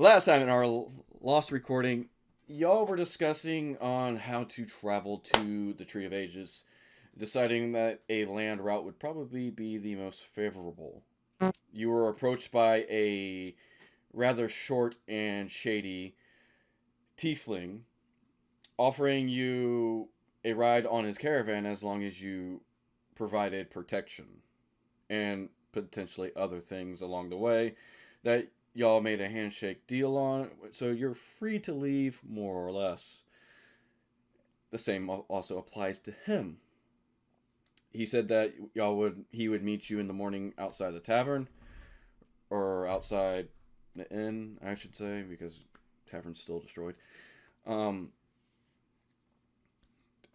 Last time in our lost recording, y'all were discussing on how to travel to the Tree of Ages, deciding that a land route would probably be the most favorable. You were approached by a rather short and shady tiefling, offering you a ride on his caravan as long as you provided protection and potentially other things along the way that y'all made a handshake deal on, so you're free to leave more or less. The same also applies to him. He said that he would meet you in the morning outside the tavern or outside the inn, I should say, because tavern's still destroyed. Um,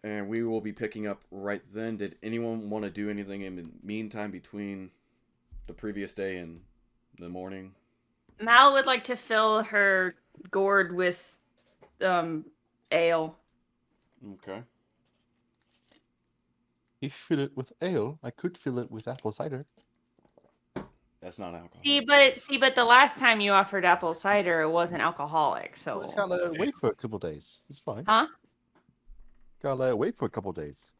and we will be picking up right then. Did anyone want to do anything in the meantime between the previous day and the morning? Mal would like to fill her gourd with ale. Okay. You fill it with ale. I could fill it with apple cider. That's not alcohol. But the last time you offered apple cider, it wasn't alcoholic. So Well, it's gotta wait for a couple days. It's fine. Huh? Gotta wait for a couple days.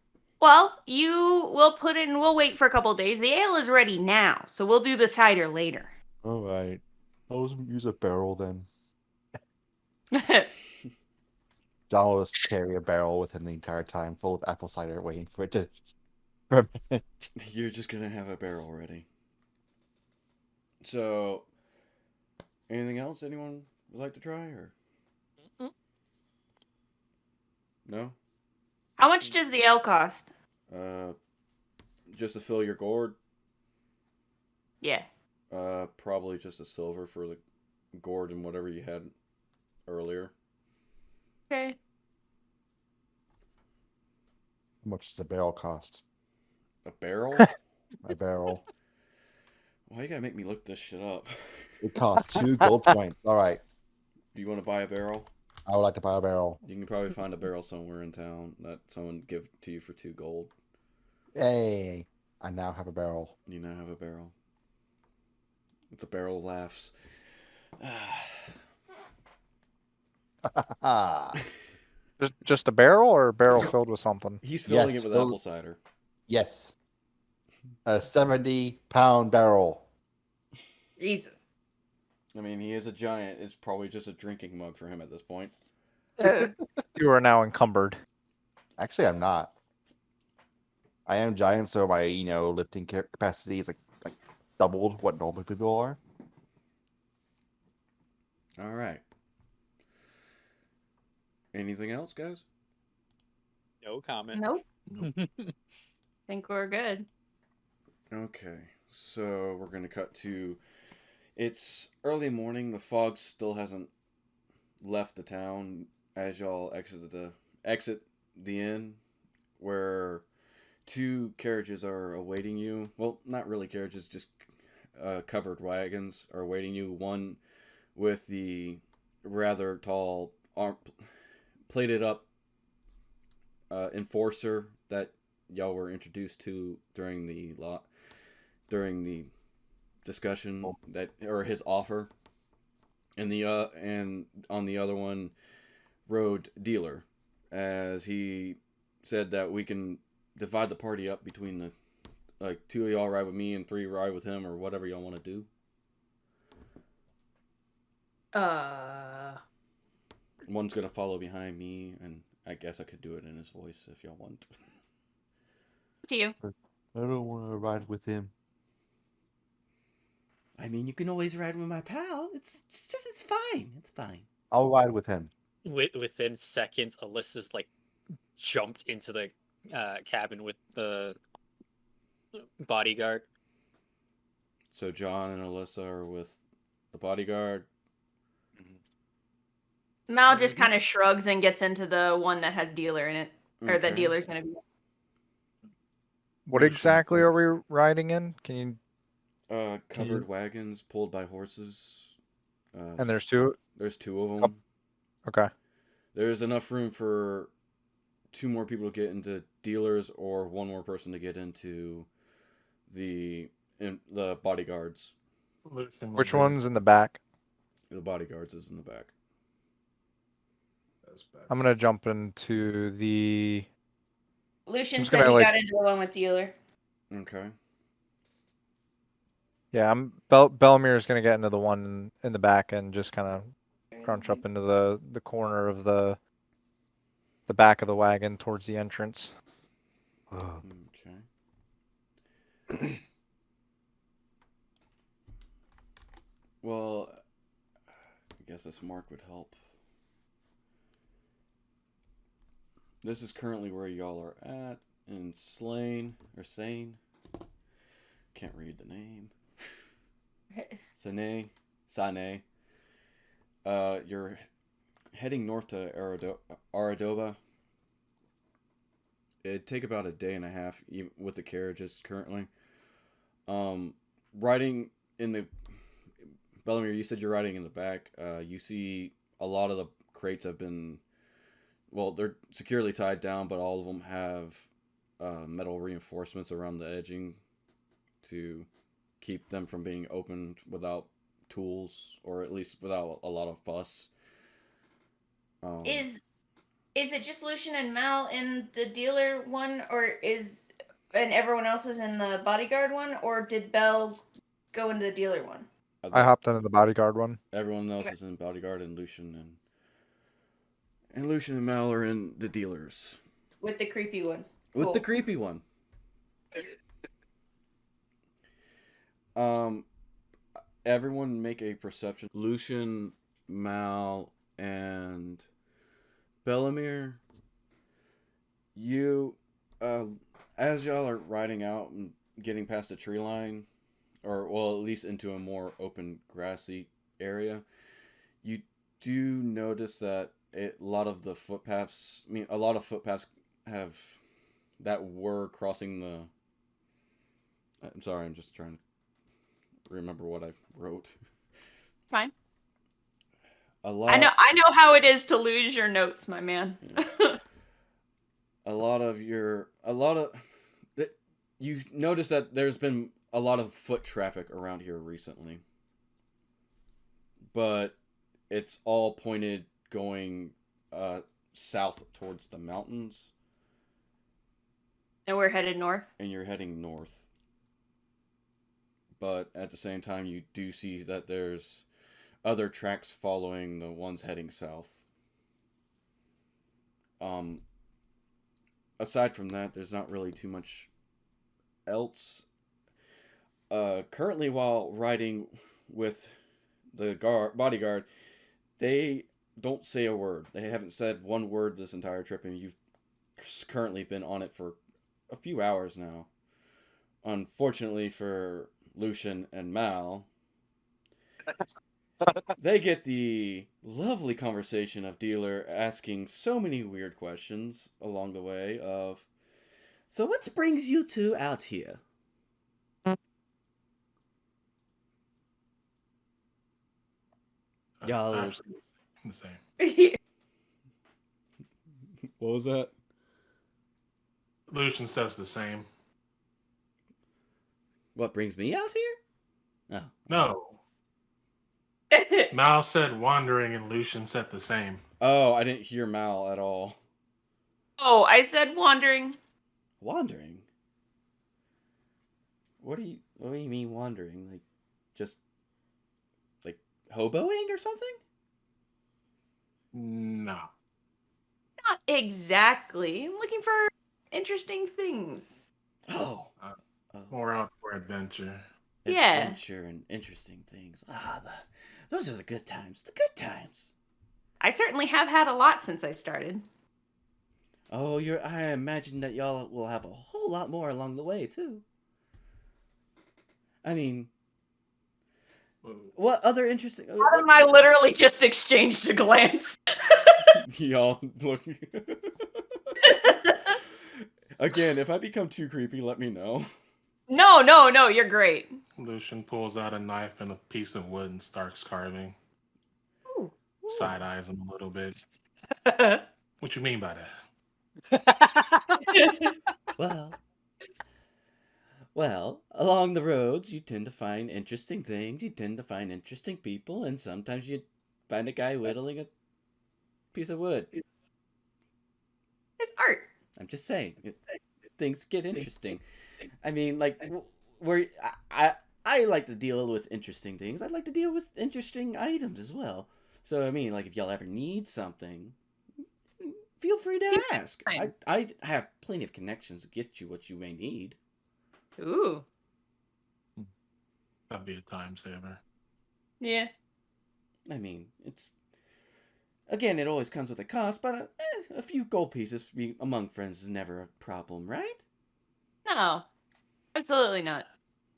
Well, we'll wait for a couple days. The ale is ready now, so we'll do the cider later. All right. I'll use a barrel then. John will just carry a barrel with him the entire time, full of apple cider, waiting for it to ferment. You're just gonna have a barrel ready. So, anything else anyone would like to try, or no? How much does the ale cost? Just to fill your gourd. Yeah. Probably just a silver for the gourd and whatever you had earlier. Okay. How much does a barrel cost? A barrel? A barrel. Why you gotta make me look this shit up? It costs 2 gold points. All right. Do you want to buy a barrel? I would like to buy a barrel. You can probably find a barrel somewhere in town that someone give to you for 2 gold. Hey, I now have a barrel. You now have a barrel. It's a barrel of laughs. Just a barrel or a barrel filled with something? He's filling Yes, it with fill- apple cider. Yes. A 70-pound barrel. Jesus. I mean, he is a giant. It's probably just a drinking mug for him at this point. You are now encumbered. Actually, I'm not. I am giant, so my lifting capacity is like doubled what normal people are. All right. Anything else, guys? No comment. Nope. Think we're good. Okay, so we're gonna cut to. It's early morning. The fog still hasn't left the town as y'all exit the inn, where 2 carriages are awaiting you. Well, not really carriages, just covered wagons are awaiting you. One with the rather tall, plated up enforcer that y'all were introduced to during the discussion or his offer, and on the other one rode dealer, as he said that we can divide the party up between 2 of y'all ride with me and 3 ride with him, or whatever y'all want to do. One's gonna follow behind me, and I guess I could do it in his voice if y'all want. Up to you. I don't want to ride with him. I mean, you can always ride with my pal. It's fine. It's fine. I'll ride with him. Within seconds, Alyssa's jumped into the cabin with the bodyguard. So John and Alyssa are with the bodyguard. Mal just kind of shrugs and gets into the one that has dealer in it, or the Okay. dealer's gonna be. What exactly are we riding in? Can you? Covered wagons pulled by horses. And there's 2. There's 2 of them. Okay. There's enough room for 2 more people to get into dealers, or 1 more person to get into the bodyguards. Which one's in the back? The bodyguards is in the back. That's bad. I'm gonna jump into the. Lucian just said gonna, he like- got into the one with dealer. Okay. Yeah, Belmir's gonna get into the one in the back and just kind of crunch up into the corner of the back of the wagon towards the entrance. Okay. Well, I guess this mark would help. This is currently where y'all are at in Sane. Can't read the name. Sane. You're heading north to Aradoba. It'd take about a day and a half with the carriages currently. Riding in the Bellamere, you said you're riding in the back. You see a lot of the crates have been, well, they're securely tied down, but all of them have metal reinforcements around the edging to keep them from being opened without tools, or at least without a lot of fuss. Is it just Lucian and Mal in the dealer one, and everyone else is in the bodyguard one, or did Bell go into the dealer one? I hopped into the bodyguard one. Everyone else is in bodyguard, and Lucian and Mal are in the dealers. With the creepy one. With the Cool. creepy one. Everyone make a perception. Lucian, Mal, and Bellamere. You, as y'all are riding out and getting past the tree line, or well, at least into a more open, grassy area, you do notice that a lot of the footpaths. A lot of footpaths have that were crossing the. I'm sorry, I'm just trying to remember what I wrote. Fine. A lot. I know how it is to lose your notes, my man. You notice that there's been a lot of foot traffic around here recently, but it's all pointed going south towards the mountains, And we're headed north. and you're heading north. But at the same time, you do see that there's other tracks following the ones heading south. Aside from that, there's not really too much else. Currently, while riding with the bodyguard, they don't say a word. They haven't said one word this entire trip, and you've currently been on it for a few hours now. Unfortunately for Lucian and Mal, they get the lovely conversation of Dealer asking so many weird questions along the way of, so what brings you two out here? Y'all- Actually, the same. What was that? Lucian says the same. What brings me out here? Oh. No. Mal said wandering, and Lucian said the same. Oh, I didn't hear Mal at all. Oh, I said wandering. Wandering? What do you mean wandering? Like, just, like, hoboing or something? No. Not exactly. I'm looking for interesting things. Oh. More out for adventure. Yeah. Adventure and interesting things. Those are the good times. The good times. I certainly have had a lot since I started. Oh, I imagine that y'all will have a whole lot more along the way, too. I mean, what other interesting... Adam and I literally just exchanged a glance. Y'all look... Again, if I become too creepy, let me know. No, you're great. Lucian pulls out a knife and a piece of wood and starts carving. Ooh. Side eyes him a little bit. What you mean by that? Well, along the roads, you tend to find interesting things, you tend to find interesting people, and sometimes you find a guy whittling a piece of wood. It's art. I'm just saying, things get interesting. I mean, like, where I like to deal with interesting things. I'd like to deal with interesting items as well. So, I mean, like, if y'all ever need something, feel free to ask. I have plenty of connections to get you what you may need. Ooh. That'd be a time saver. Yeah. I mean, it's again, it always comes with a cost, but a few gold pieces among friends is never a problem, right? No. Absolutely not.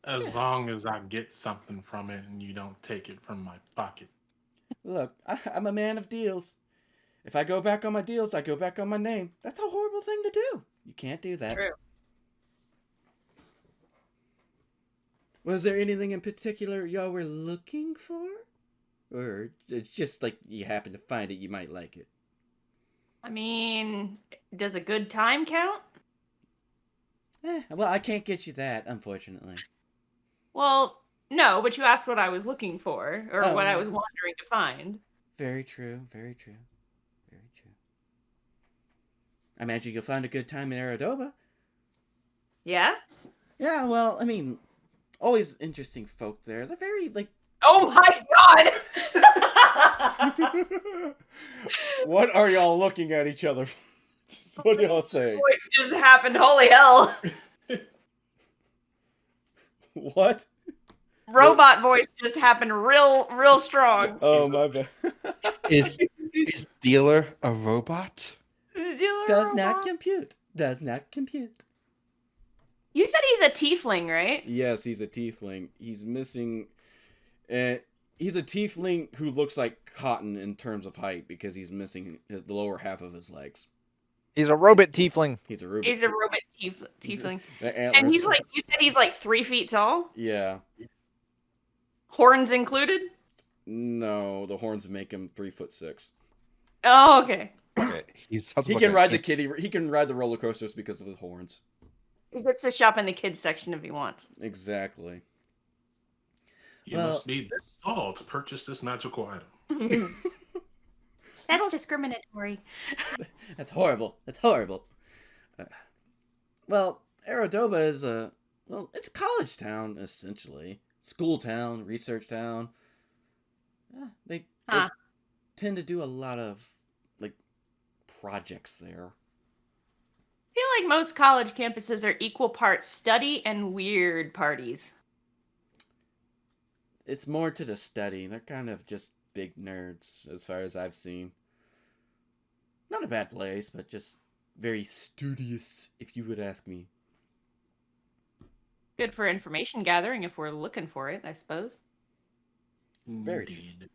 As long as I get something from it and you don't take it from my pocket. Look, I'm a man of deals. If I go back on my deals, I go back on my name. That's a horrible thing to do. You can't do that. True. Was there anything in particular y'all were looking for? Or it's just like you happen to find it, you might like it? I mean, does a good time count? Well, I can't get you that, unfortunately. Well, no, but you asked what I was looking for, or Oh. what I was wondering to find. Very true, very true. Very true. I imagine you'll find a good time in Aradoba. Yeah? Yeah, well, I mean, always interesting folk there. They're very, like... Oh my god! What are y'all looking at each other? What are y'all saying? Voice just happened. Holy hell! What? Robot voice just happened real strong. Oh, my bad. Is dealer a robot? Does not compute. Does not compute. You said he's a tiefling, right? Yes, he's a tiefling. He's missing... he's a tiefling who looks like cotton in terms of height because he's missing the lower half of his legs. He's a robot tiefling. He's a Rubik. He's a robot tiefling. The And antlers- he's like, you said he's like 3 feet tall? Yeah. Horns included? No, the horns make him 3'6". Oh, okay. Okay, he sounds He like can a ride the kid. kitty. He can ride the roller coasters because of his horns. He gets to shop in the kids section if he wants. Exactly. You Well- must be this tall to purchase this magical item. That's discriminatory. That's horrible. That's horrible. Well, Aradoba is it's a college town essentially. School town, research town. They Huh. tend to do a lot of like projects there. I feel like most college campuses are equal parts study and weird parties. It's more to the study. They're kind of just big nerds as far as I've seen. Not a bad place, but just very studious, if you would ask me. Good for information gathering if we're looking for it, I suppose. Very true. Indeed.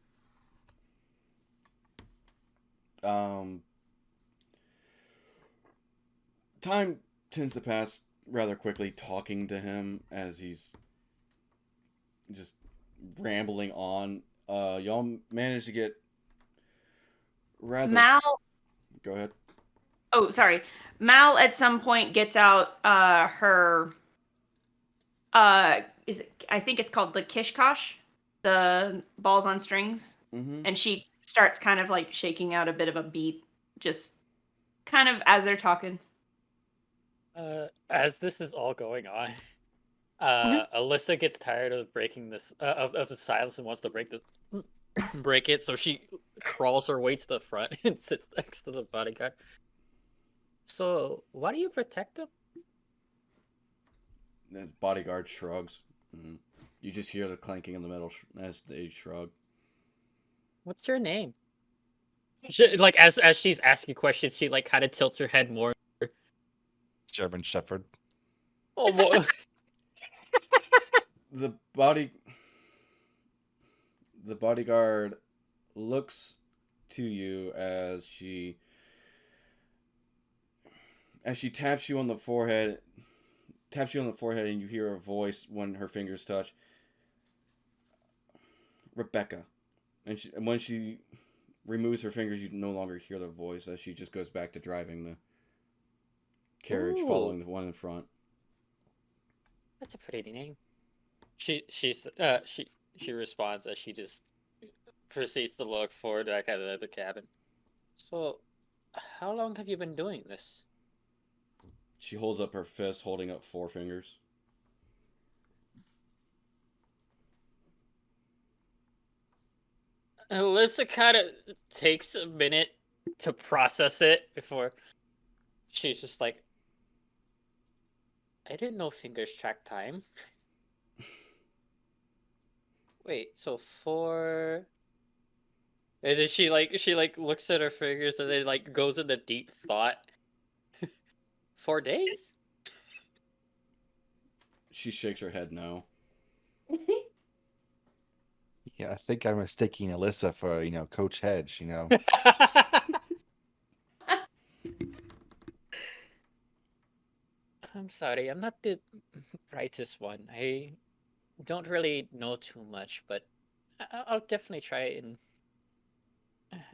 Time tends to pass rather quickly talking to him as he's just rambling on. Y'all manage to get rather... Mal. Go ahead. Oh, sorry. Mal at some point gets out her. Is it? I think it's called the Kishkosh, the balls on strings, Mm-hmm. and she starts kind of like shaking out a bit of a beat, just kind of as they're talking. As this is all going on, Alyssa gets tired of breaking this of the silence and wants to break this break it, so she crawls her way to the front and sits next to the bodyguard. So, why do you protect him? The bodyguard shrugs. Mm-hmm. You just hear the clanking in the metal as they shrug. What's your name? She, like as she's asking questions, she like kind of tilts her head more. German Shepherd. Oh, more. The bodyguard looks to you as she taps you on the forehead, and you hear a voice when her fingers touch. Rebecca. And when she removes her fingers, you no longer hear the voice as she just goes back to driving the carriage, Ooh. following the one in front. That's a pretty name. She responds as she just proceeds to look forward back at the cabin. So, how long have you been doing this? She holds up her fist, holding up 4 fingers. Alyssa kind of takes a minute to process it before she's just like, I didn't know fingers track time. Wait, so 4. And then she looks at her fingers and then like goes into deep thought. 4 days? She shakes her head no. Yeah, I think I'm mistaking Alyssa for, Coach Hedge, I'm sorry, I'm not the brightest one. I don't really know too much, but I'll definitely try and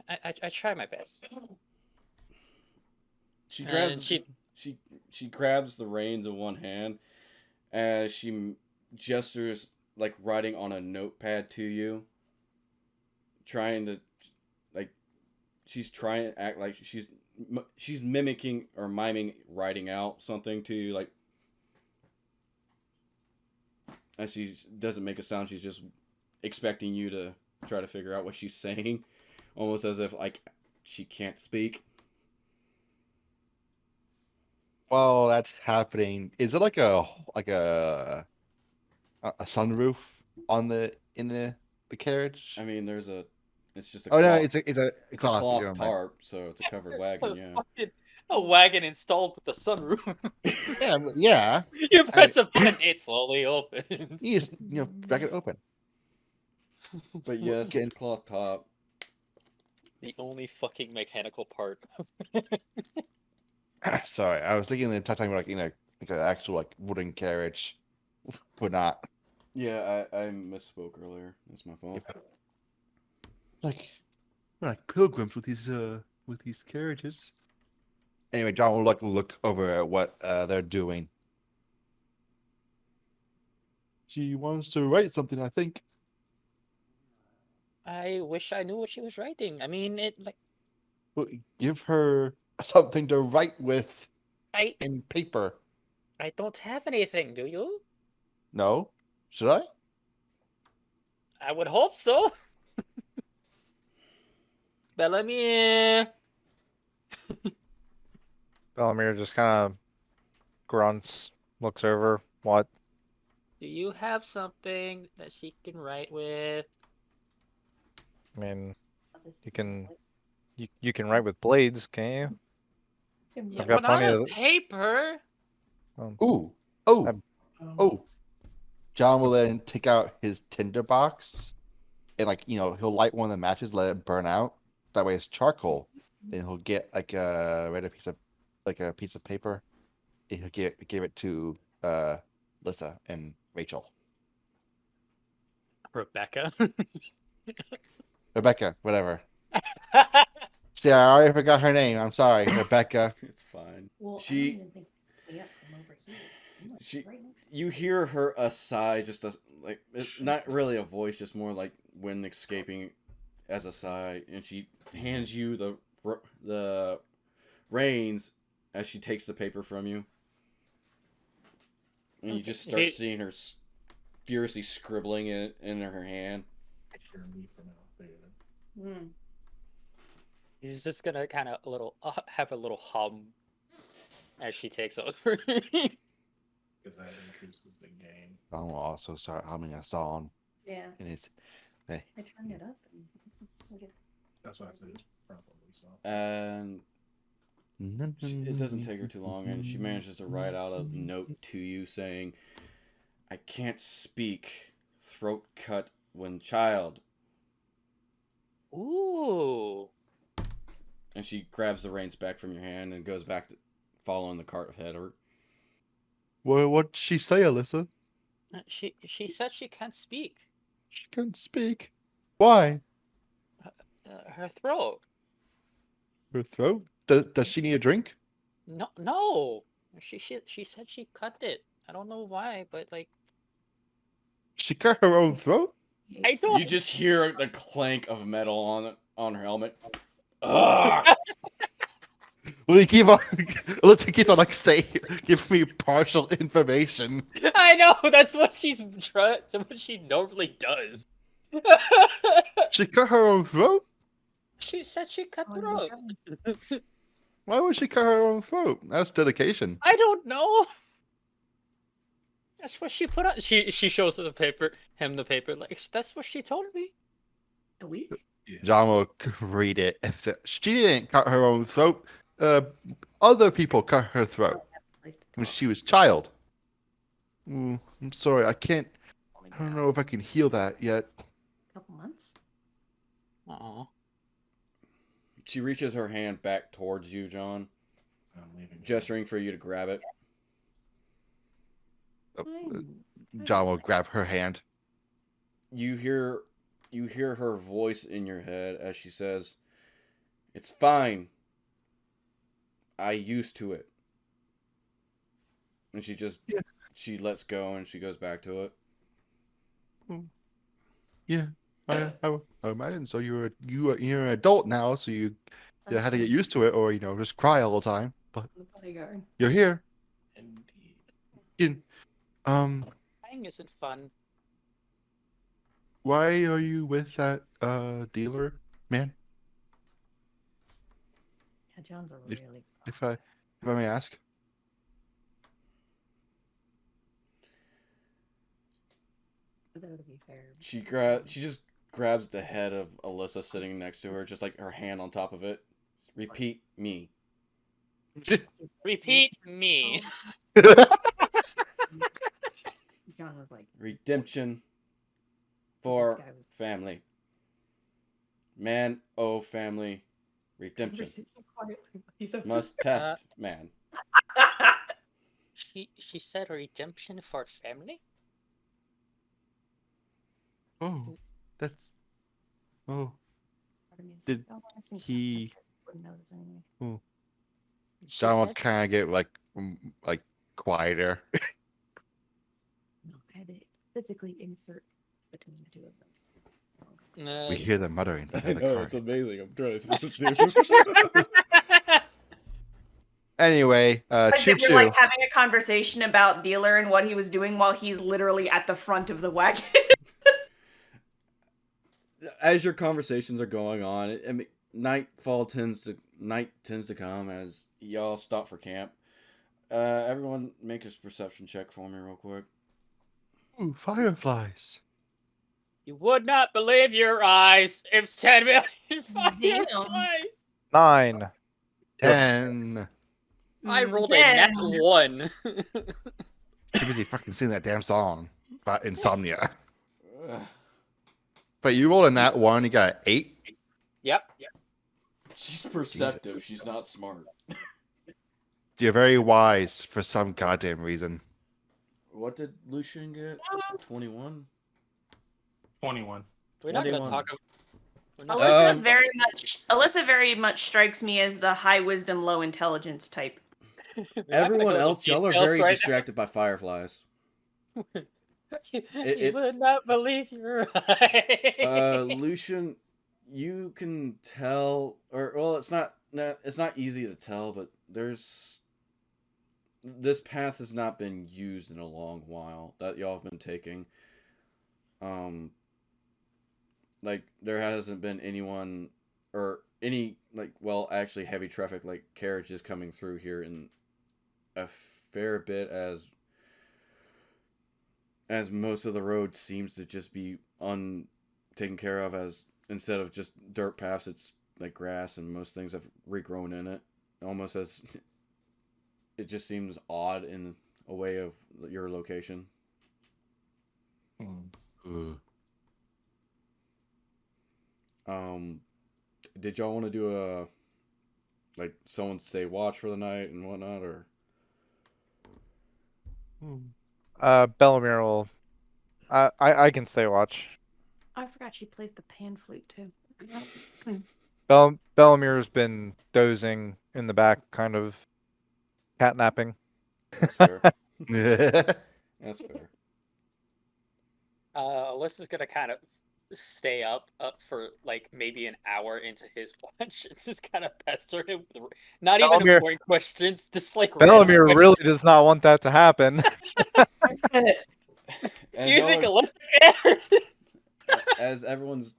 I try my best. She And grabs she she grabs the reins in one hand as she gestures like writing on a notepad to you, trying to like she's trying to act like she's mimicking or miming writing out something to you, like as she doesn't make a sound. She's just expecting you to try to figure out what she's saying, almost as if like she can't speak. While that's happening, is it like a sunroof in the carriage? I mean, it's just a Oh no, cloth, it's a it's cloth. a cloth never mind. tarp, so it's a covered wagon. Yeah. a wagon installed with a sunroof. Yeah. You press a button, it slowly opens. You just back it open. But yes, it's a cloth top. The only fucking mechanical part. Sorry, I was thinking the talking about like an actual like wooden carriage, but not Yeah, I misspoke earlier. That's my fault. like we're like pilgrims with these carriages. Anyway, John will look over at what they're doing. She wants to write something, I think. I wish I knew what she was writing. I mean, Well, give her something to write with I in paper. I don't have anything, do you? No? Should I? I would hope so. Bellamy. Bellamir just kind of grunts, looks over. What? Do you have something that she can write with? I mean, you can write with blades, can't you? Yeah, I've got but not plenty on of. paper. Ooh. Oh. I'm- Oh. John will then take out his tinder box and he'll light one of the matches, let it burn out. That way it's charcoal. Then he'll get like a piece of paper and he'll give it to Lissa and Rachel. Rebecca. Rebecca, whatever. See, I already forgot her name. I'm sorry, Rebecca. It's fine. Well, She- I don't even think they up from over here. I'm, like, She- right next to You hear her a sigh, just like it's not really a voice, just more like wind escaping as a sigh, and she hands you the reins as she takes the paper from you, and you just start She- seeing her furiously scribbling it in her hand. Hear me from out there. Hmm. He's just gonna kind of have a little hum as she takes over. Because that increases the gain. John will also start humming a song Yeah. in his. I turned it up. And look at That's why I said it's probably soft. And it doesn't take her too long, and she manages to write out a note to you saying, "I can't speak. Throat cut when child." Ooh. And she grabs the reins back from your hand and goes back to following the cart ahead of her. What'd she say, Alyssa? She said she can't speak. She couldn't speak. Why? Her throat. Her throat? Does she need a drink? No. She said she cut it. I don't know why, but like She cut her own throat? I don't. You just hear the clank of metal on her helmet. Ugh! Well, you keep on. Alyssa keeps on like say, give me partial information. I know that's what that's what she normally does. She cut her own throat? She said she cut Oh, throat. yeah. Why would she cut her own throat? That's dedication. I don't know. That's what she put on. She shows him the paper. Like that's what she told me. A week? John will read it and say, she didn't cut her own throat. Other people cut her throat when she was child. I'm sorry, I can't. I don't know if I can heal that yet. Couple months? Aw. She reaches her hand back towards you, John, I'm leaving. gesturing for you to grab it. John will grab her hand. You hear her voice in your head as she says, "It's fine. I used to it." And she lets go and she goes back to it. Yeah, I imagine so. You're an adult now, so you had to get used to it, or just cry all the time. But The bodyguard. you're here. Indeed. Crying isn't fun. Why are you with that dealer man? Yeah, John's a If- really. If I may ask. Though to be fair. She just grabs the head of Alyssa sitting next to her, just like her hand on top of it. Repeat me. Repeat me. John was like. Redemption This for guy was- family. Man, oh family. Redemption. Quietly, he's a- Must test man. She said redemption for family. Oh, that's. Oh, Part of me is Did like, I wanna see he? Wouldn't notice anyway. She John will said- kind of get like quieter. No, I had to physically insert between the two of them. We hear them muttering. I in the know, car. it's amazing. I'm trying to do. Anyway, Like Choo they were Choo. like having a conversation about dealer and what he was doing while he's literally at the front of the wagon. As your conversations are going on, I mean, night tends to come as y'all stop for camp. Everyone make a perception check for me real quick. Ooh, fireflies. You would not believe your eyes if 10 million fireflies. 9. 10. I rolled a nat 1. Too busy fucking singing that damn song about insomnia. But you rolled a nat 1, you got an 8. Yep. She's perceptive. Jesus. She's not smart. You're very wise for some goddamn reason. What did Lucian get? 21. 21. We're not gonna 21. talk about. Alyssa very much strikes me as the high wisdom, low intelligence type. Everyone else, y'all are very right distracted by fireflies. You it's- would not believe your eyes. Lucian, you can tell, or well, it's not easy to tell, but this path has not been used in a long while that y'all have been taking. Like there hasn't been anyone or any actually heavy traffic like carriages coming through here in a fair bit as most of the road seems to just be taken care of, as instead of just dirt paths, it's like grass, and most things have regrown in it. Almost as it just seems odd in a way of your location. Ooh. Did y'all want to do someone stay watch for the night and whatnot, or? Bellamere will. I can stay watch. I forgot she plays the pan flute too. Bellamere's been dozing in the back, kind of catnapping. That's fair. That's fair. Alyssa's gonna kind of stay up for like maybe an hour into his watch and just kind of pester him with not even Bellamere- important questions, just like random Bellamere questions. really does not want that to happen. As You y'all think are- Alyssa cares? as everyone's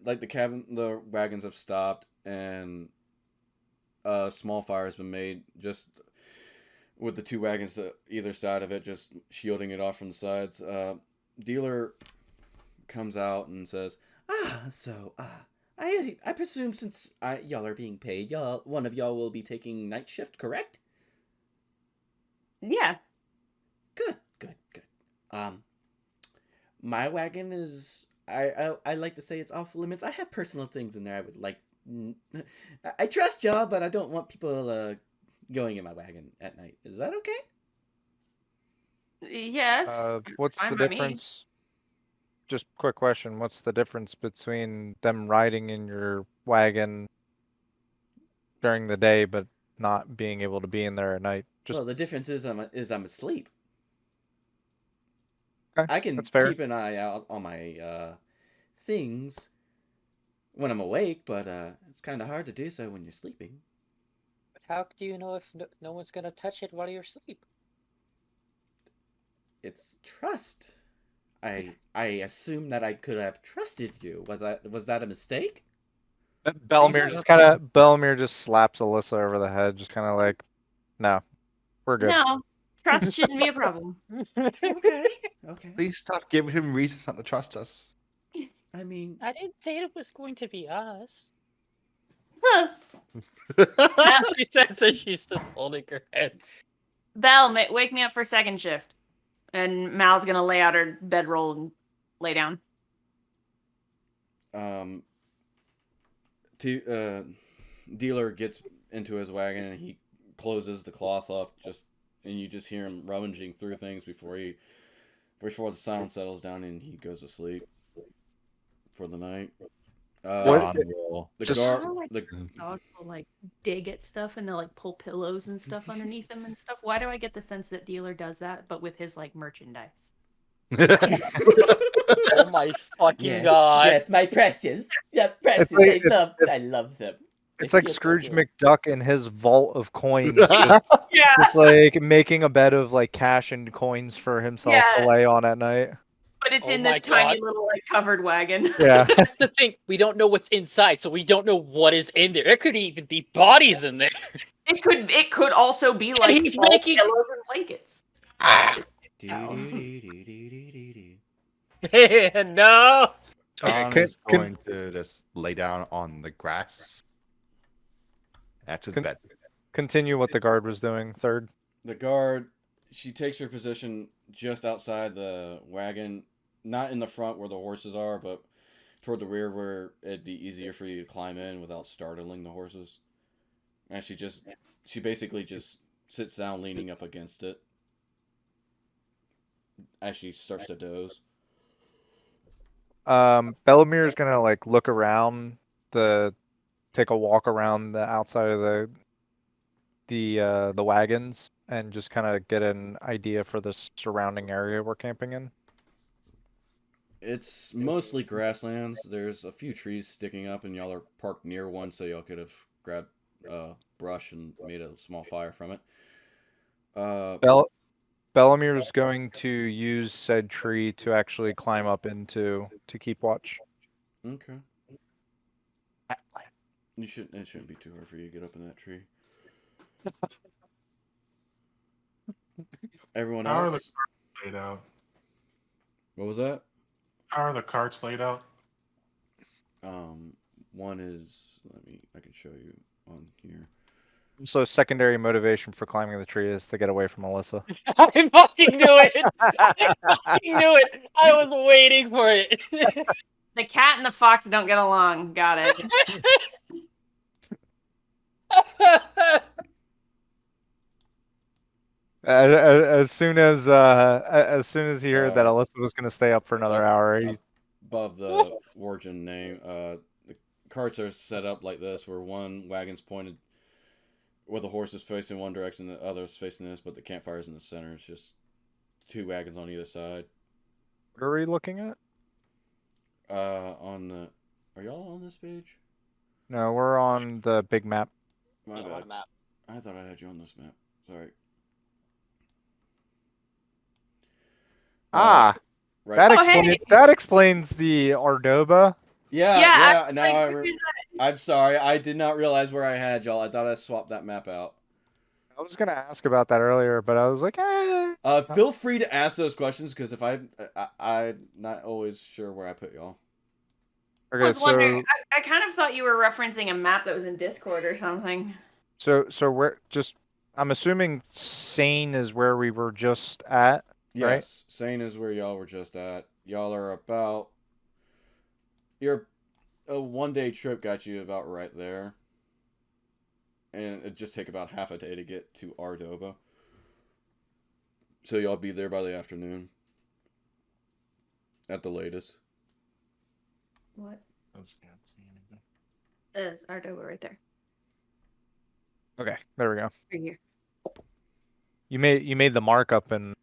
like the wagons have stopped and a small fire has been made just with the two wagons to either side of it, just shielding it off from the sides. Dealer comes out and says, I presume since y'all are being paid, one of y'all will be taking night shift, correct? Yeah. Good. My wagon is. I like to say it's off limits. I have personal things in there. I would like. I trust y'all, but I don't want people going in my wagon at night. Is that okay? Yes. What's fine the by me. difference? Just quick question. What's the difference between them riding in your wagon during the day but not being able to be in there at night? Just Well, the difference is I'm asleep. Okay, I can that's fair. keep an eye out on my things when I'm awake, but it's kind of hard to do so when you're sleeping. But how do you know if no one's gonna touch it while you're asleep? It's trust. I assume that I could have trusted you. Was that a mistake? Bellamere just slaps Alyssa over the head, just kind of like, no, we're good. No, trust shouldn't be a problem. Okay. Please stop giving him reasons not to trust us. I mean, I didn't say it was going to be us. Huh. She says that she's just holding her head. Belle, wake me up for second shift. And Mal's gonna lay out her bedroll and lay down. Dealer gets into his wagon and he closes the cloth up, and you just hear him rummaging through things before the sound settles down and he goes to sleep for the night. Honorable. The Just- guard, I don't like the Dogs will like dig at stuff and they'll like pull pillows and stuff underneath them and stuff. Why do I get the sense that Dealer does that, but with his like merchandise? Oh my fucking god! Yes, my precious. Yeah, precious. like- I love them. It's like Scrooge McDuck in his vault of coins, just, Yeah. just like making a bed of like cash and coins for himself Yeah. to lay on at night. But it's Oh in my this tiny God. little like covered wagon. Yeah. That's the thing. We don't know what's inside, so we don't know what is in there. There could even be bodies in there. It could also be like he's all making- pillows and blankets. No. John Okay, is going to just lay down on the grass. That's his Can- bed. Continue what the guard was doing. Third. The guard, she takes her position just outside the wagon, not in the front where the horses are, but toward the rear where it'd be easier for you to climb in without startling the horses. And she basically just sits down leaning up against it as she starts to doze. Bellamir's gonna like look around take a walk around the outside of the wagons and just kind of get an idea for the surrounding area we're camping in. It's mostly grasslands. There's a few trees sticking up, and y'all are parked near one, so y'all could have grabbed brush and made a small fire from it. Bellamir's going to use said tree to actually climb up into to keep watch. Okay. It shouldn't be too hard for you to get up in that tree. Everyone How are the else? laid out? What was that? How are the carts laid out? One is I can show you on here. So secondary motivation for climbing the tree is to get away from Alyssa. I fucking knew it. I fucking knew it. I was waiting for it. The cat and the fox don't get along. Got it. As soon as he heard that Alyssa was going to stay up for another hour, he Above the Wargen name, the carts are set up like this, where one wagon's pointed with the horses facing one direction, the others facing this, but the campfire's in the center. It's just 2 wagons on either side. What are we looking at? On the, are y'all on this page? No, we're on the big map. My On bad. a map. I thought I had you on this map. Sorry. Right. That Oh, explains hey. that explains the Ardoba. Yeah, Yeah, now like, I. where is I'm sorry. I did not realize where I had y'all. I thought I swapped that map out. I was gonna ask about that earlier, but I was like, Feel free to ask those questions because if I'm not always sure where I put y'all. I Okay, was wondering. I kind of thought you were referencing a map that was in Discord or something. so we're just. I'm assuming Sane is where we were just at. Right. Yes, Sane is where y'all were just at. Y'all are about. Your a 1-day trip got you about right there, and it just take about half a day to get to Ardoba. So y'all be there by the afternoon. At the latest. What? I just can't see anything. There's Ardoba right there. Okay, there we go. Right here. You made the markup and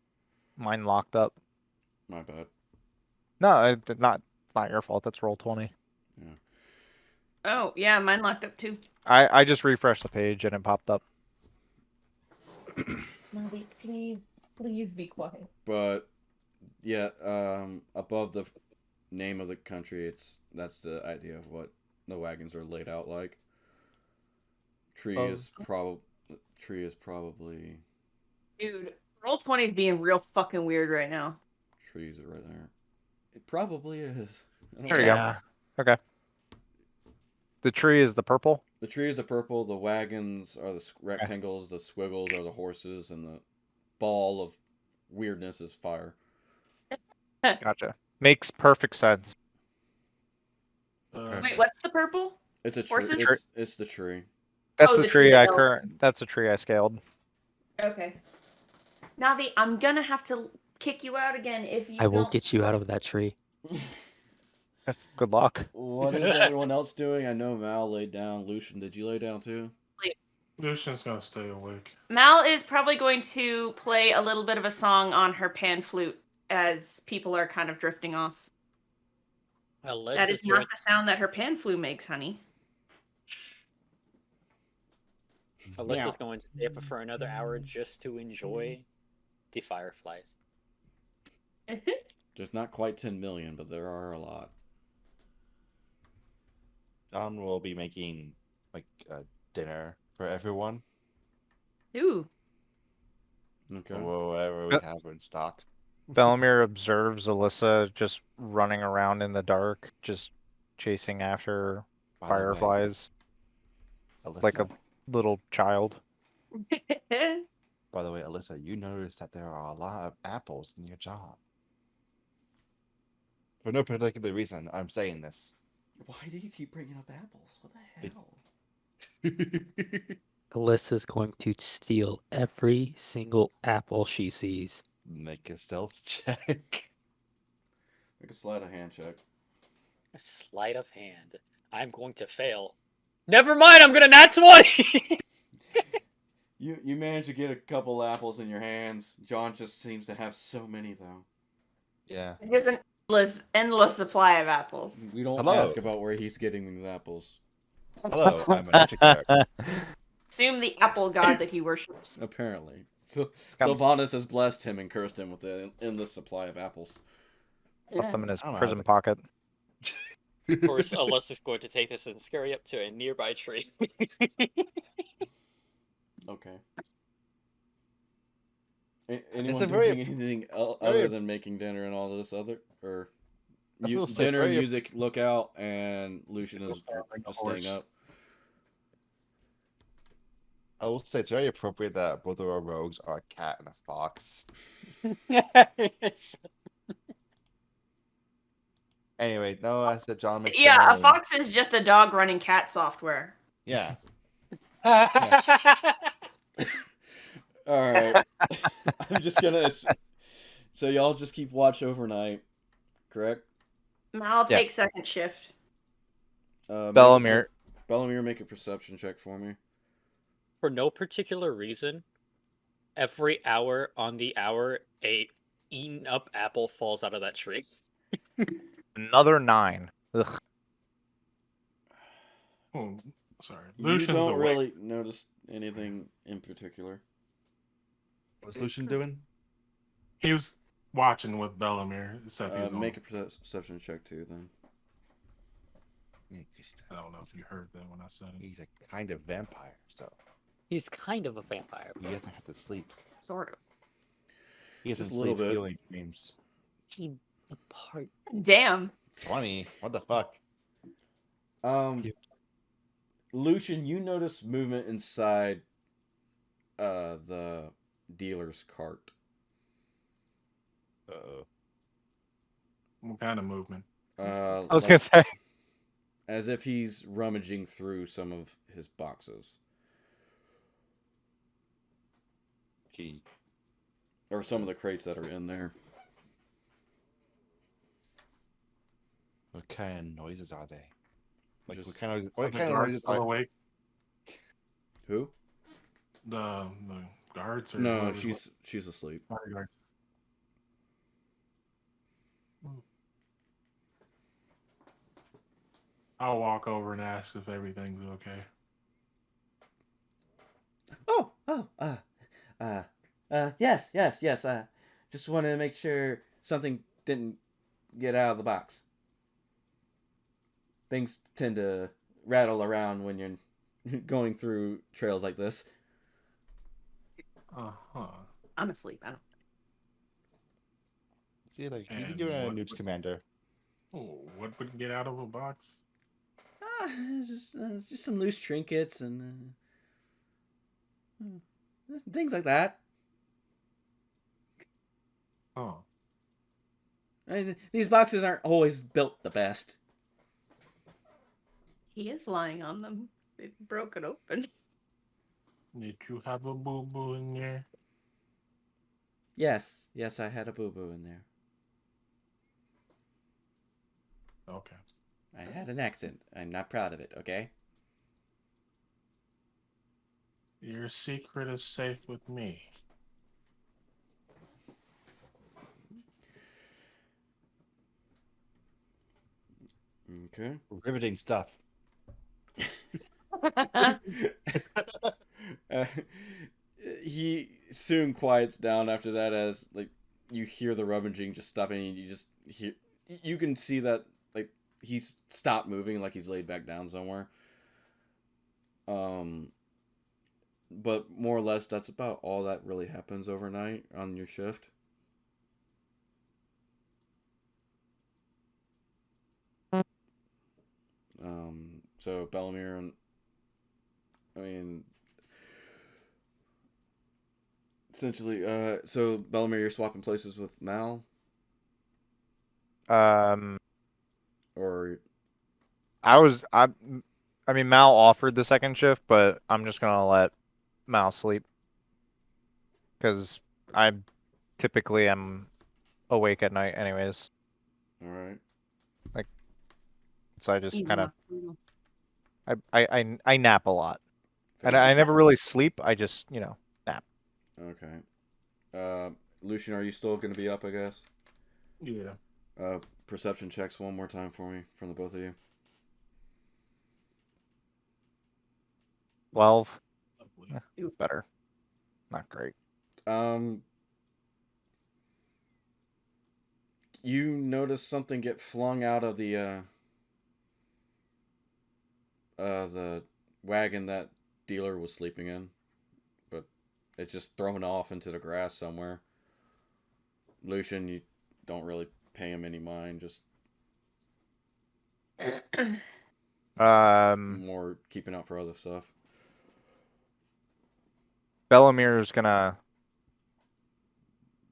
mine locked up. My bad. No, it's not your fault. That's Roll20. Oh, yeah, mine locked up too. I just refreshed the page and it popped up. Molly, please be quiet. But yeah, above the name of the country, that's the idea of what the wagons are laid out like. Tree is probably Dude, Roll20 is being real fucking weird right now. trees are right there. It probably is. I don't There you know. go. Okay. The tree is the purple. The tree is the purple. The wagons are the rectangles. The squiggles are the horses, and the ball of weirdness is fire. Gotcha. Makes perfect sense. Wait, what's the purple? It's a tree. Horses? It's the tree. That's Oh, the the tree tree I that That's the tree I scaled. Okay. Navi, I'm gonna have to kick you out again if you I will don't- get you out of that tree. Good luck. What is everyone else doing? I know Mal laid down. Lucian, did you lay down too? Lucian's gonna stay awake. Mal is probably going to play a little bit of a song on her pan flute as people are kind of drifting off. That is not the sound that her pan flute makes, honey. Alyssa's going to stay up for another hour just to enjoy the fireflies. There's not quite 10 million, but there are a lot. John will be making like a dinner for everyone, Ooh. Okay. or whatever we Yep. have in stock. Bellamere observes Alyssa just running around in the dark, just chasing after By the way, fireflies like a Alyssa, little child. by the way, Alyssa, you noticed that there are a lot of apples in your job. For no particular reason, I'm saying this. Why do you keep bringing up apples? What the It- hell? Alyssa's going to steal every single apple she sees. Make a stealth check. Make a sleight of hand check. A sleight of hand. I'm going to fail. Never mind, I'm gonna nat 20! You managed to get a couple apples in your hands. John just seems to have so many though. Yeah. There's an endless supply of apples. We don't Hello. ask about where he's getting these apples. Hello, I'm an educator. Assume the apple god that he worships. Apparently. So Comes- Sylvanas has blessed him and cursed him with an endless supply of apples. Left them in his I don't know how prison to- pocket. Of course, Alyssa's going to take this and scurry up to a nearby tree. Okay. Anyone a doing very- anything very- other than making dinner and all this other, or I will say dinner, very- music, lookout, and Lucian is Like a just staying horse. up. I will say it's very appropriate that both of our rogues are a cat and a fox. Anyway, no, I said John makes Yeah, dinner a and- fox is just a dog running cat software. Yeah. All right. I'm just gonna. So y'all just keep watch overnight, correct? Mal Yeah. takes second shift. Make a Bellamere. Bellamere, make a perception check for me. For no particular reason, every hour on the hour, a eaten up apple falls out of that tree. Another 9. Ugh. Oh, sorry. You Lucian's don't awake. really notice anything in particular. What's Lucian doing? He was watching with Bellamere, except he's Make a perception check too, then. I don't know if you heard that when I said it. He's a kind of vampire, so He's kind of a vampire. he doesn't have to sleep. Sort of. He doesn't Just a little sleep bit. feeling dreams. He apart. Damn. 20. What the fuck? Lucian, you notice movement inside the dealer's cart. Uh-oh. What kind of movement? I was gonna say. As if he's rummaging through some of his boxes. Key. Or some of the crates that are in there. What kind of noises are they? Like Just- what kind of Are what the kind of guards noises still are awake? Who? The guards? Or No, whoever's she's asleep. bodyguards. I'll walk over and ask if everything's okay. Yes. Just wanted to make sure something didn't get out of the box. Things tend to rattle around when you're going through trails like this. Uh-huh. I'm asleep. I don't. See, like you can And do it on a what- Noob's Commander. Oh, what would get out of a box? Just some loose trinkets and things like that. Oh. These boxes aren't always built the best. He is lying on them. They've broken open. Did you have a boo-boo in there? Yes, I had a boo-boo in there. Okay. I had an accent. I'm not proud of it, okay? Your secret is safe with me. Okay. Riveting stuff. Uh, he soon quiets down after that as like you hear the rummaging just stopping and you just hear you can see that like he's stopped moving, like he's laid back down somewhere. But more or less that's about all that really happens overnight on your shift. So Bellamere and essentially, so Bellamere, you're swapping places with Mal, Um, or I mean, Mal offered the second shift, but I'm just gonna let Mal sleep because I typically am awake at night, anyways. all right. So I just Even kind of nocturnal. I nap a lot, and Fair I enough. never really sleep. I just nap. Okay. Lucian, are you still going to be up? I guess. Yeah. Perception checks one more time for me from the both of you. 12, Lovely. better. Not great. You notice something get flung out of the wagon that dealer was sleeping in, but it's just thrown off into the grass somewhere. Lucian, you don't really pay him any mind, just more keeping out for other stuff. Bellamir's gonna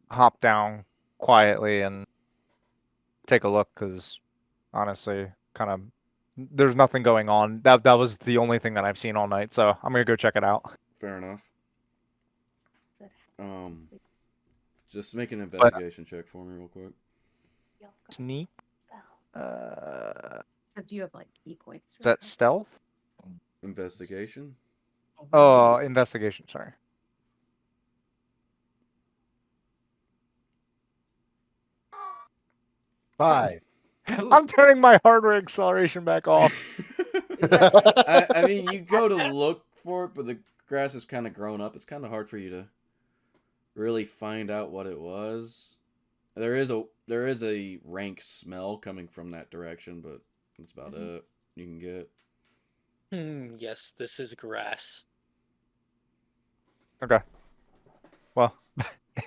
hop down quietly and take a look because honestly, kind of there's nothing going on. That was the only thing that I've seen all night, so I'm gonna go check it out. Fair enough. Just make an But- investigation check for me real quick. Sneak. Except you have like key points. Is that stealth? Investigation. Oh, investigation. Sorry. 5. I'm turning my hardware acceleration back off. I mean, you go to look for it, but the grass is kind of grown up. It's kind of hard for you to really find out what it was. There is a rank smell coming from that direction, but that's about it you can get. Yes, this is grass. Okay. Well,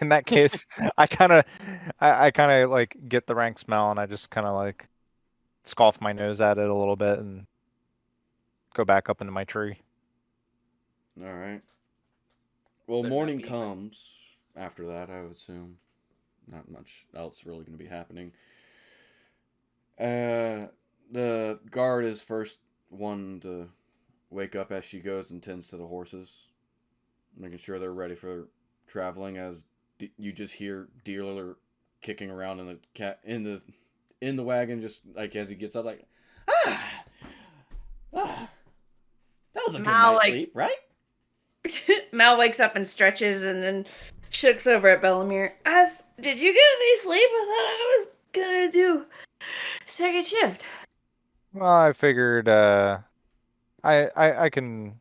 in that case, I kind of like get the rank smell, and I just kind of like scoff my nose at it a little bit and go back up into my tree. All right. Well, Better not morning be- comes after that, I would assume. Not much else really going to be happening. The guard is first one to wake up as she goes and tends to the horses, making sure they're ready for traveling. As you just hear Dealer kicking around in the wagon, just like as he gets up, like that was a good Mal, night's like- sleep, right? Mal wakes up and stretches and then looks over at Bellamere. Did you get any sleep? I thought I was gonna do second shift. Well, I figured I can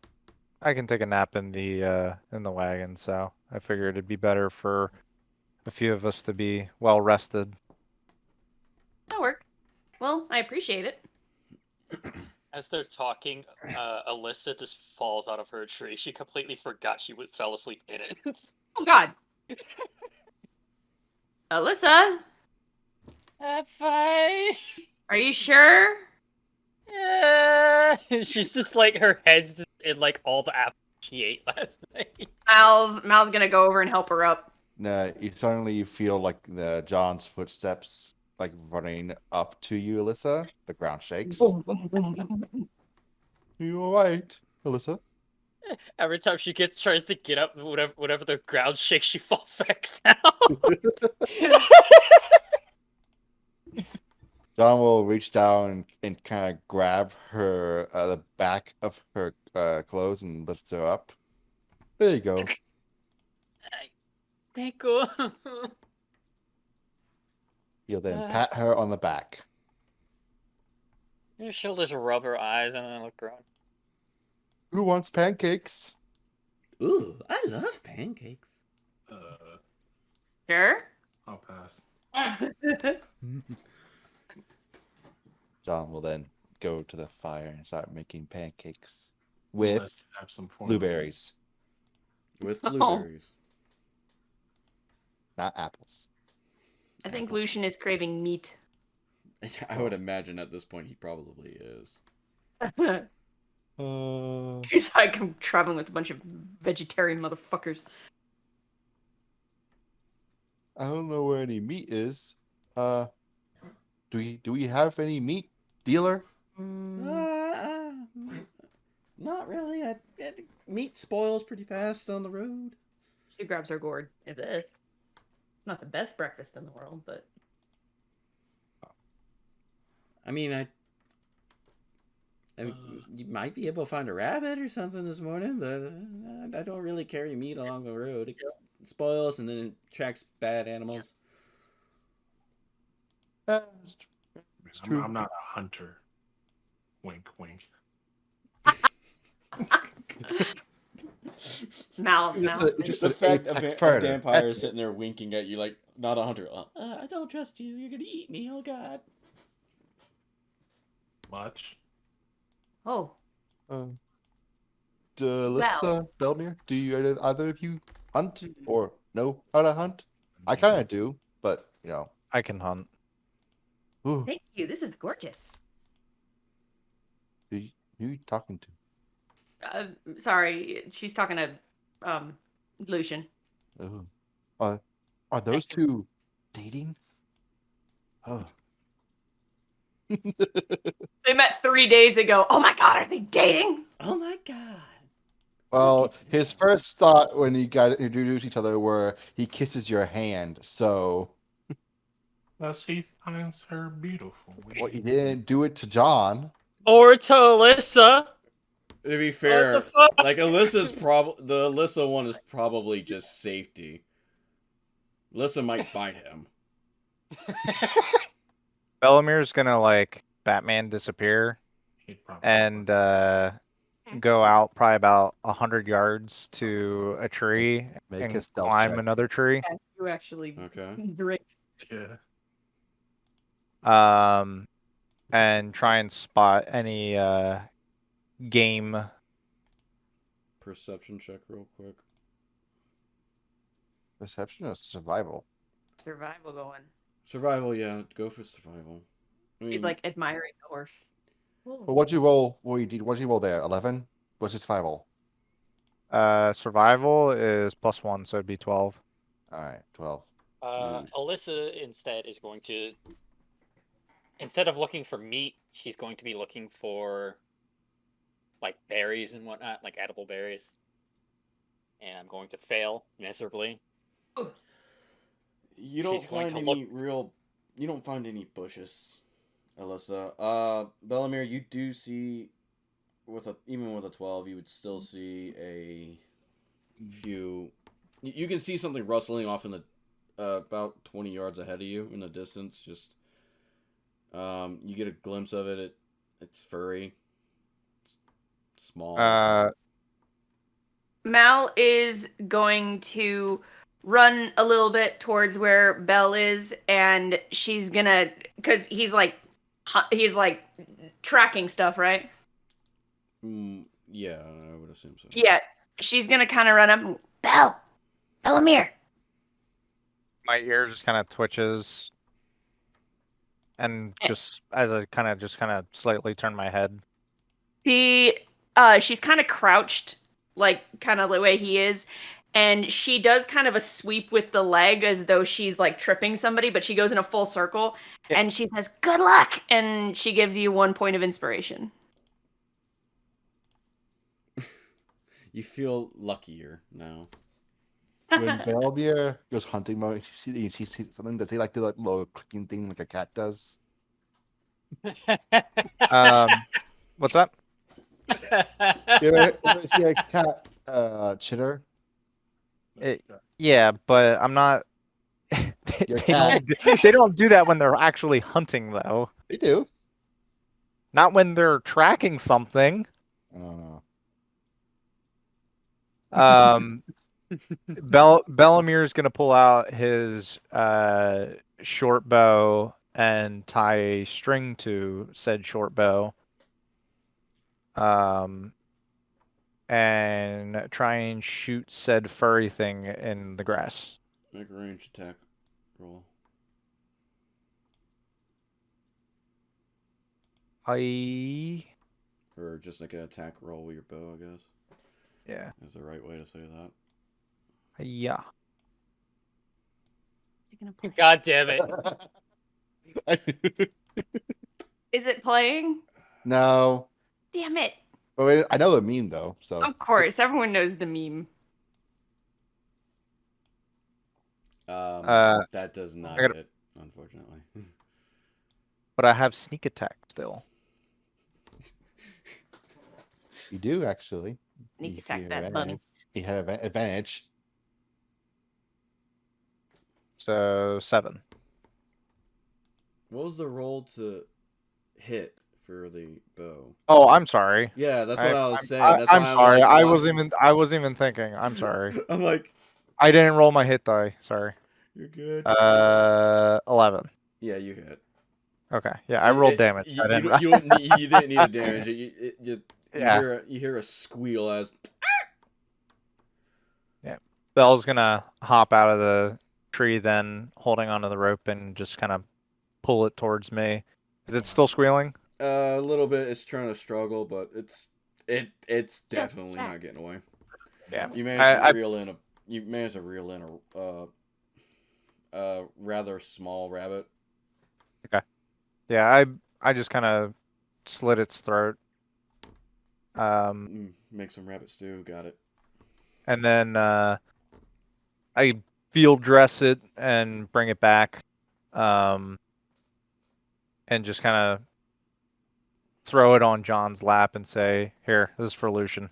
take a nap in the wagon, so I figured it'd be better for a few of us to be well rested. That worked. Well, I appreciate it. As they're talking, Alyssa just falls out of her tree. She completely forgot she fell asleep in it. Oh God. Alyssa, I'm fine. are you sure? She's just like, her head's just in like all the apples she ate last night. Mal's gonna go over and help her up. No, you feel like the John's footsteps like running up to you, Alyssa. The ground shakes. You alright, Alyssa? Every time she tries to get up, whatever the ground shakes, she falls back down. John will reach down and kind of grab her the back of her clothes and lift her up. There you go. Thank you. He'll then pat her on the back. She'll just rub her eyes and then look around. Who wants pancakes? Ooh, I love pancakes. Sure. I'll pass. John will then go to the fire and start making pancakes with Let's have some fun. blueberries, With blueberries. not apples. I think Lucian is craving meat. I would imagine at this point he probably is. He's like, I'm traveling with a bunch of vegetarian motherfuckers. I don't know where any meat is. Do we have any meat, dealer? Not really. I think meat spoils pretty fast on the road. She grabs her gourd. It is not the best breakfast in the world, but I mean, you might be able to find a rabbit or something this morning, but I don't really carry meat along the road. It spoils and then it attracts bad animals. It's true. I'm not a hunter. Wink, wink. Mal. It's just The an fact apex a predator. vampire That's sitting there winking at you like, not a hunter. I don't trust you. You're gonna eat me. Oh God. Much. Oh, Alyssa, Belmere, do you either of you hunt or know how to hunt? I kind of do, but you know. I can hunt. Ooh, thank you. This is gorgeous. who you talking to? Sorry, she's talking to Lucian. Ooh. Are those two dating? Oh. They met 3 days ago. Oh my God, are they dating? Oh my God. Well, his first thought when you guys introduce each other were he kisses your hand, so Thus he finds her beautiful. well, he didn't do it to John. Or to Alyssa. To be fair, What the fuck? like the Alyssa one is probably just safety. Alyssa might bite him. Belamir's gonna like Batman disappear He'd probably and go out probably about 100 yards to a tree Make a and stealth climb check. another tree. You actually Okay. drink. yeah. And try and spot any game. Perception check real quick. Perception or survival? Survival going. Survival, yeah. Go for survival. I mean, He's like admiring the horse. But what'd you roll? What'd you roll there? 11? What's survival? Survival is +1, so it'd be 12. All right, 12. Alyssa instead is going to, instead of looking for meat, she's going to be looking for like berries and whatnot, like edible berries. And I'm going to fail miserably. you don't she's going find to any you don't find any bushes, Alyssa. Bellamere, you do see even with a 12, you would still see a few. You can see something rustling off in the about 20 yards ahead of you in the distance. Just you get a glimpse of it. It's furry, small. Mal is going to run a little bit towards where Belle is, and she's gonna, because he's like tracking stuff, right? Yeah, I would assume so. Yeah, she's gonna kind of run up. Bellamere. My ear just kind of twitches, and just as I kind of slightly turn my head. She's kind of crouched, like kind of the way he is, and she does kind of a sweep with the leg as though she's like tripping somebody, but she goes in a full circle, and she says, "Good luck," and she gives you 1 point of inspiration. You feel luckier now. When Belvier goes hunting mode, you see something. Does he like do like little clicking thing like a cat does? What's that? You ever see a cat chitter? Yeah, but I'm not. They don't do that when they're actually hunting, though. They do. Not when they're tracking something. I don't know. Bellamir's gonna pull out his short bow and tie a string to said short bow. And try and shoot said furry thing in the grass. Make a range attack roll. Or just like an attack roll with your bow, I guess. Yeah. Is the right way to say that. Yeah. God damn it. Is it playing? No. Damn it. But wait, I know the meme though, so. Of course, everyone knows the meme. That does not hit, unfortunately. But I have sneak attack still. You do actually. Sneak If attack you that have bunny. You have advantage. So 7. What was the roll to hit for the bow? Oh, I'm sorry. Yeah, that's what I was saying. I'm sorry. I wasn't even thinking. I'm sorry. I'm like, I didn't roll my hit die. Sorry. you're good. 11. Yeah, you hit. Okay. Yeah, I rolled damage. You, I didn't. you didn't need a damage. You Yeah. hear a squeal as. Yeah. Belle's gonna hop out of the tree, then holding onto the rope and just kind of pull it towards me. Is it still squealing? A little bit. It's trying to struggle, but it's definitely not getting away. Yeah. You managed to reel in a rather small rabbit. Okay. Yeah, I just kind of slit its throat. Make some rabbit stew. Got it. And then I field dress it and bring it back. And just kind of throw it on John's lap and say, "Here, this is for Lucian."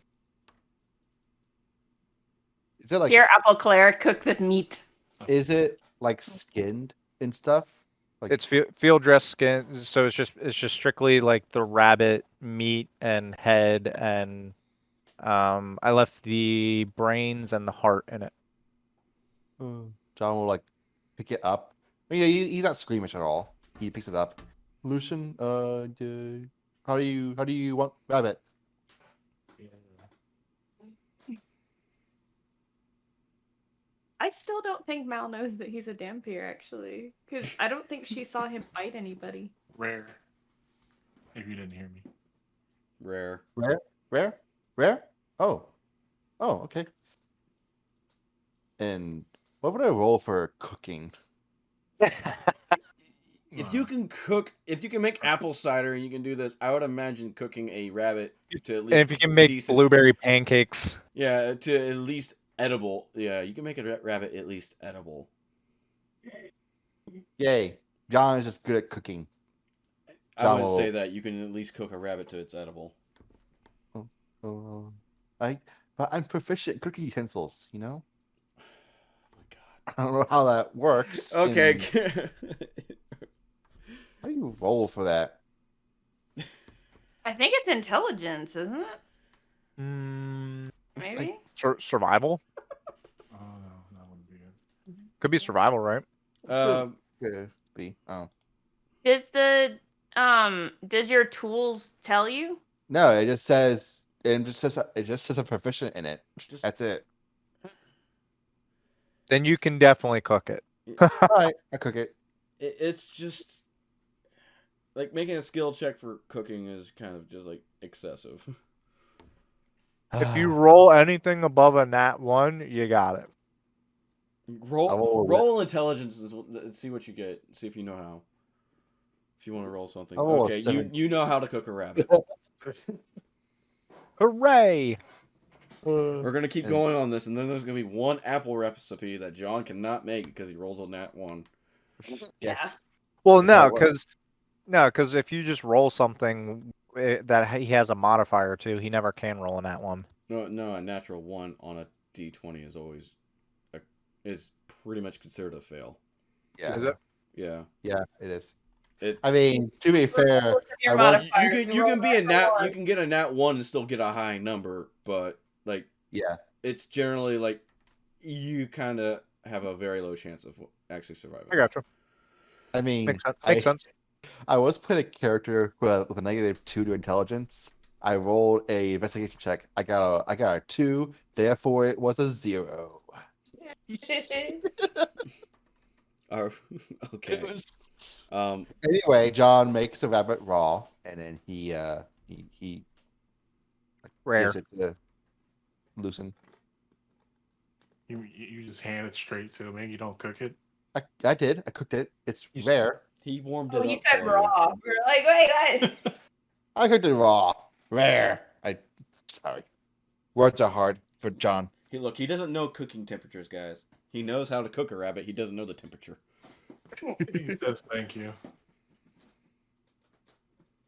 Is it like Here, Apple Claire, cook this meat. is it like skinned and stuff? Like It's field dressed skin, so it's just strictly like the rabbit meat and head, and I left the brains and the heart in it. John will like pick it up. Yeah, he's not squeamish at all. He picks it up. Lucian, how do you want rabbit? I still don't think Mal knows that he's a Dampier, actually, because I don't think she saw him bite anybody. Rare. If you didn't hear me. Rare. Rare? Oh, okay. And what would I roll for cooking? If you can cook, if you can make apple cider and you can do this, I would imagine cooking a rabbit to at least. And if you can make decent- blueberry pancakes, Yeah, to at least edible. Yeah, you can make a rabbit at least edible. Yay! John is just good at cooking. I wouldn't John say will- that. You can at least cook a rabbit to its edible. But I'm proficient at cooking utensils. You know, Oh my god. I don't know how that works. Okay. and how do you roll for that? I think it's intelligence, isn't it? Maybe? survival Oh, no, that wouldn't be good. could be survival, right? Um, Could be. Oh Does your tools tell you? no! It just says it just says I'm proficient in it. just That's it. Then you can definitely cook it. All right, I cook it. it's just like making a skill check for cooking is kind of just like excessive. If you roll anything above a nat 1, you got it. Roll intelligence and see what you get. See if you know how. If you want to roll something, I'll roll a okay, you 7. you know how to cook a rabbit. Hooray! We're gonna keep And- going on this, and then there's gonna be one apple recipe that John cannot make because he rolls a nat 1. Yes. Well, That's how no, it works. because if you just roll something that he has a modifier to, he never can roll a nat 1. No, a natural 1 on a d20 is always is pretty much considered a fail. Yeah. Is it? Yeah. Yeah, it is. It- I mean, to be fair, Your I won't- modifier, You roll can be a that nat one. you can get a nat 1 and still get a high number, but like yeah. it's generally like you kind of have a very low chance of actually surviving. I gotcha. I mean, Makes sense. Makes sense. I was playing a character with a -2 to intelligence. I rolled a investigation check. I got a 2, therefore it was a 0. Oh, okay. It was... Um, Anyway, John makes a rabbit raw, and then he Rare. gives it to Lucen. You just hand it straight to me. You don't cook it. I did. I cooked it. It's You s- rare. he warmed it Oh, up. you said for raw. We were like, wait, what? I cooked it raw. Rare. Sorry. Words are hard for John. He doesn't know cooking temperatures, guys. He knows how to cook a rabbit. He doesn't know the temperature. He says thank you.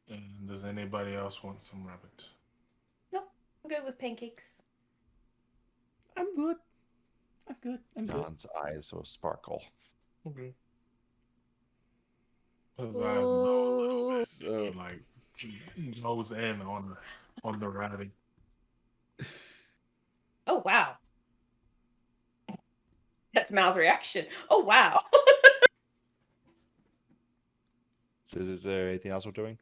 And does anybody else want some rabbit? I'm good with pancakes. I'm good. I'm good. I'm good. John's eyes will sparkle. Okay. His eyes know a little bit. So- He, like he goes in on the rabbit. Oh, wow. That's mouth reaction. Oh, wow. So is there anything else we're doing?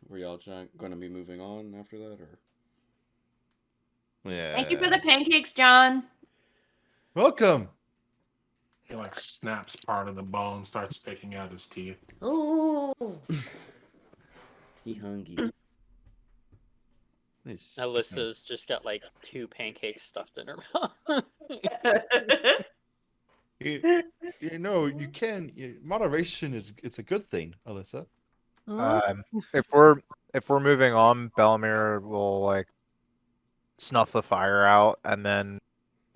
Were y'all going to be moving on after that, or? Yeah. Thank you for the pancakes, John. Welcome. He like snaps part of the bone, starts picking out his teeth. Ooh. He hungry. Alyssa's just got like 2 pancakes stuffed in her mouth. You know, you can. Moderation it's a good thing, Alyssa. If we're moving on, Bellamir will like snuff the fire out and then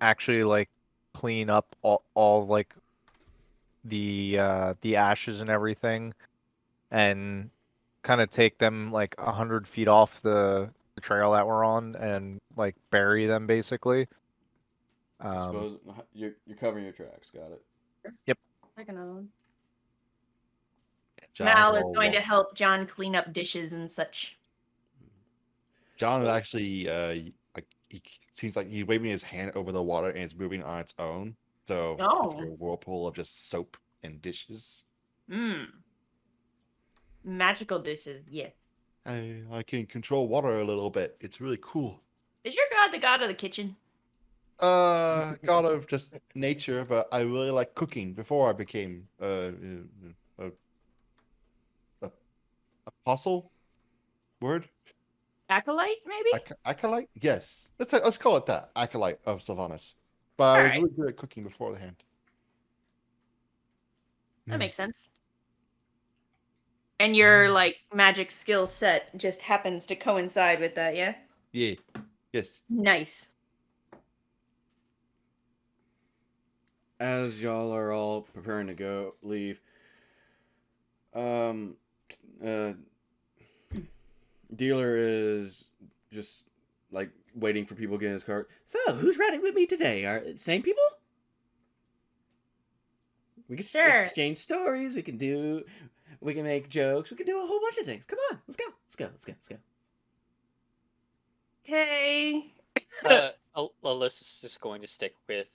actually like clean up all like the ashes and everything, and kind of take them like 100 feet off the trail that we're on and like bury them basically. Suppose you're covering your tracks. Got it. Second on. John Mal is will going to walk- help John clean up dishes and such. John will actually like he seems like he's waving his hand over the water and it's moving on its own. So it's like Oh. a whirlpool of just soap and dishes. Mmm. Magical dishes, yes. I can control water a little bit. It's really cool. Is your god the god of the kitchen? God of just nature, but I really like cooking before I became a apostle word Acolyte, maybe? acolyte. Yes, let's call it that, acolyte of Sylvanas. But I was Alright. really good at cooking beforehand. That makes sense. And your like magic skill set just happens to coincide with that, yeah? Yeah. Yes. Nice. As y'all are all preparing to leave, dealer is just like waiting for people to get in his cart. So, who's riding with me today? Are it same people? We can Sure. exchange stories. We can make jokes. We can do a whole bunch of things. Come on, let's go. Okay. Alyssa's just going to stick with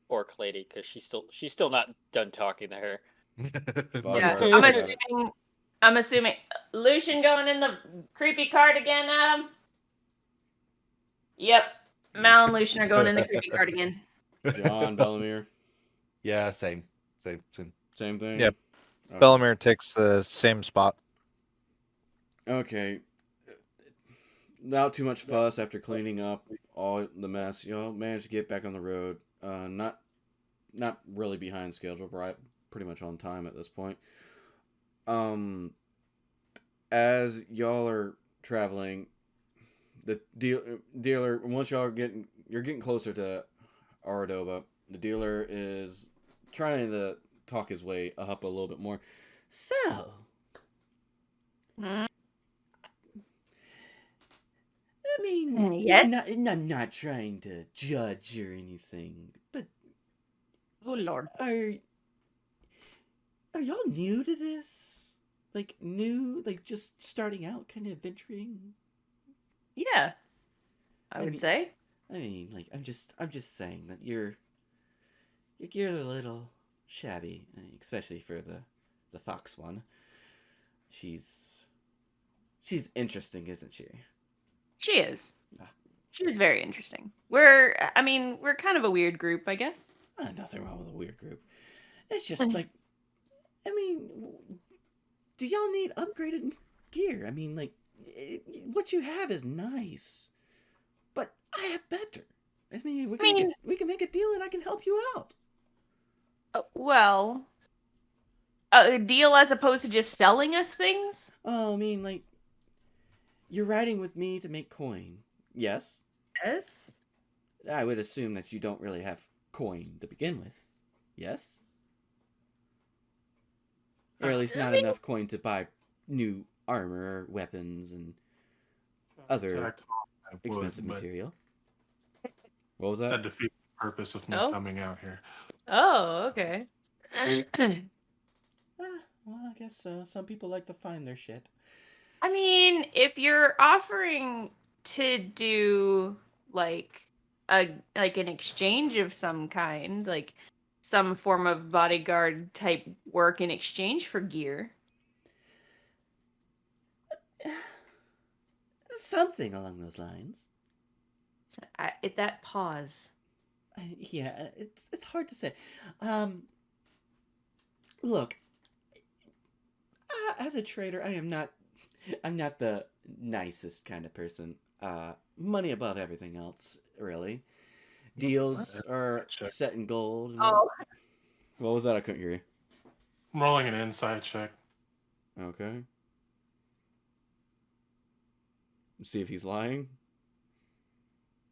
Orc Lady because she's still not done talking to her. Bob's Yeah. alright. I'm assuming Lucian going in the creepy cart again, Adam? Yep. Mal and Lucian are going in the creepy cart again. John, Bellamere, Yeah, same. same thing. Yep. Alright. Bellamere takes the same spot. Okay. Not too much fuss after cleaning up all the mess. Y'all managed to get back on the road. Not really behind schedule, right? Pretty much on time at this point. As y'all are traveling, the dealer once you're getting closer to Aradoba, the dealer is trying to talk his way up a little bit more. So, Hmm? I mean, Yes? I'm not trying to judge or anything, but Oh Lord. are y'all new to this? Like just starting out, kind of venturing? Yeah. I I would mean- say. I mean, like I'm just saying that your gear's a little shabby, especially for the fox one. She's interesting, isn't she? She is. Ah. She is very interesting. We're kind of a weird group, I guess. Nothing wrong with a weird group. It's just like, I mean, do y'all need upgraded gear? I mean, like, what you have is nice, but I have better. I mean, we can make a deal and I can help you out. Well, a deal as opposed to just selling us things? Oh, I mean, like, you're riding with me to make coin. Yes, Yes. I would assume that you don't really have coin to begin with. Yes, or at least not enough coin to buy new armor, weapons, and other Jack, I would, expensive but material. What was that that? defeats the purpose of me Oh. coming out here. Oh, okay. Well, I guess so. Some people like to find their shit. I mean, if you're offering to do like an exchange of some kind, like some form of bodyguard type work in exchange for gear. Something along those lines. That pause. Yeah, it's hard to say. Look, as a trader, I'm not the nicest kind of person. Money above everything else, really. Deals are set in gold. and Oh, what was that? I couldn't hear you. I'm rolling an insight check. Okay. See if he's lying.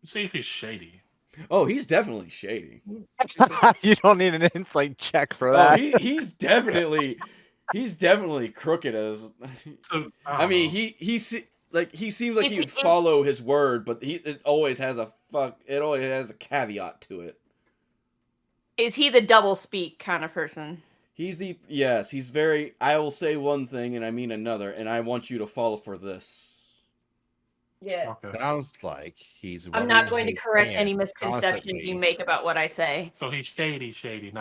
See if he's shady. Oh, he's definitely shady. You don't need an insight check for Oh, that. he's definitely He's definitely crooked as. So, I mean, don't he seems like Is he he would in- follow his word, but it always has a It always has a caveat to it. Is he the double speak kind of person? He's very. I will say one thing and I mean another, and I want you to follow for this. Yeah. Okay. Sounds like he's. I'm not rubbing going to his correct any hands misconceptions you constantly. make about what I say. So he's shady, not